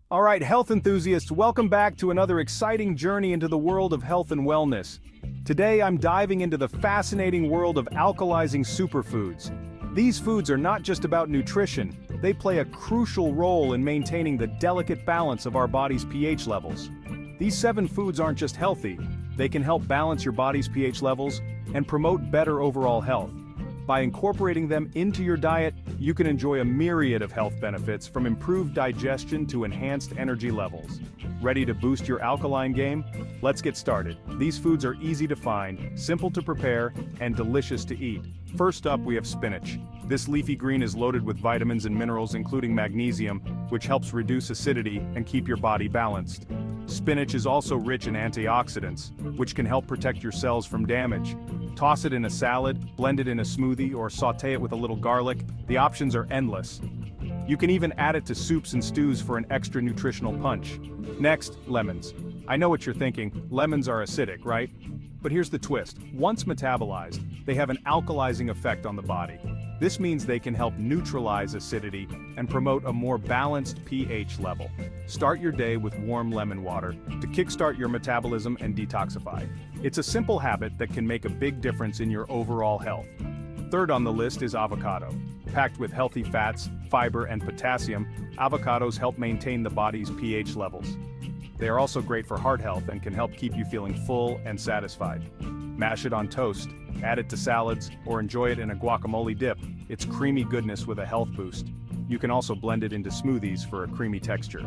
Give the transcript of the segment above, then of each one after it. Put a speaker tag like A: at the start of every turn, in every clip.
A: All right, health enthusiasts, welcome back to another exciting journey into the world of health and wellness. Today I'm diving into the fascinating world of alkalizing superfoods. These foods are not just about nutrition, they play a crucial role in maintaining the delicate balance of our body's pH levels. These 7 foods aren't just healthy, they can help balance your body's pH levels and promote better overall health. By incorporating them into your diet, you can enjoy a myriad of health benefits from improved digestion to enhanced energy levels. Ready to boost your alkaline game? Let's get started. These foods are easy to find, simple to prepare, and delicious to eat. First up, we have spinach. This leafy green is loaded with vitamins and minerals including magnesium, which helps reduce acidity and keep your body balanced. Spinach is also rich in antioxidants, which can help protect your cells from damage. Toss it in a salad, blend it in a smoothie, or sauté it with a little garlic. The options are endless. You can even add it to soups and stews for an extra nutritional punch. Next, lemons. I know what you're thinking, lemons are acidic, right? But here's the twist. Once metabolized, they have an alkalizing effect on the body. This means they can help neutralize acidity and promote a more balanced pH level. Start your day with warm lemon water to kickstart your metabolism and detoxify. It's a simple habit that can make a big difference in your overall health. Third on the list is avocado. Packed with healthy fats, fiber, and potassium, avocados help maintain the body's pH levels. They are also great for heart health and can help keep you feeling full and satisfied. Mash it on toast, add it to salads, or enjoy it in a guacamole dip. It's creamy goodness with a health boost. You can also blend it into smoothies for a creamy texture.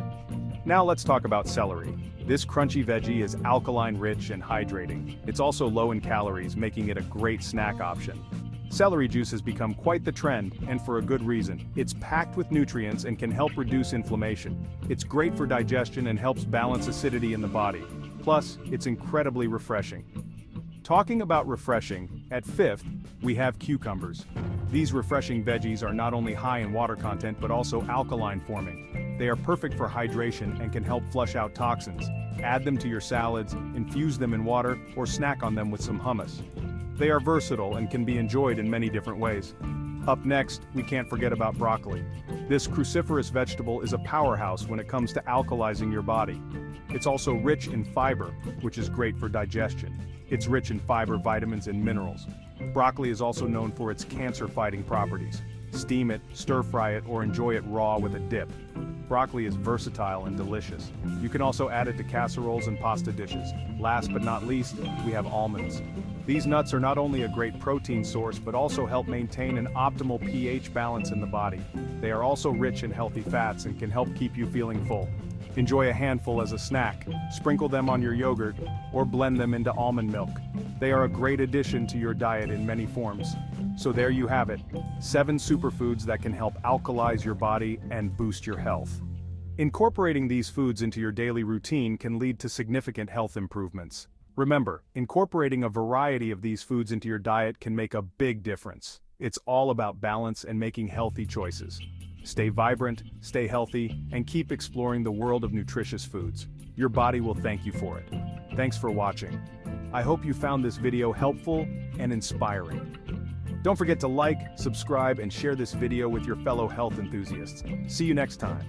A: Now let's talk about celery. This crunchy veggie is alkaline-rich and hydrating. It's also low in calories, making it a great snack option. Celery juice has become quite the trend, and for a good reason. It's packed with nutrients and can help reduce inflammation. It's great for digestion and helps balance acidity in the body. Plus, it's incredibly refreshing. Talking about refreshing, at 5th, we have cucumbers. These refreshing veggies are not only high in water content but also alkaline forming. They are perfect for hydration and can help flush out toxins. Add them to your salads, infuse them in water, or snack on them with some hummus. They are versatile and can be enjoyed in many different ways. Up next, we can't forget about broccoli. This cruciferous vegetable is a powerhouse when it comes to alkalizing your body. It's also rich in fiber, which is great for digestion. It's rich in fiber, vitamins, and minerals. Broccoli is also known for its cancer-fighting properties. Steam it, stir-fry it, or enjoy it raw with a dip. Broccoli is versatile and delicious. You can also add it to casseroles and pasta dishes. Last but not least, we have almonds. These nuts are not only a great protein source but also help maintain an optimal pH balance in the body. They are also rich in healthy fats and can help keep you feeling full. Enjoy a handful as a snack, sprinkle them on your yogurt, or blend them into almond milk. They are a great addition to your diet in many forms. So there you have it, 7 superfoods that can help alkalize your body and boost your health. Incorporating these foods into your daily routine can lead to significant health improvements. Remember, incorporating a variety of these foods into your diet can make a big difference. It's all about balance and making healthy choices. Stay vibrant, stay healthy, and keep exploring the world of nutritious foods. Your body will thank you for it. Thanks for watching. I hope you found this video helpful and inspiring. Don't forget to like, subscribe, and share this video with your fellow health enthusiasts. See you next time.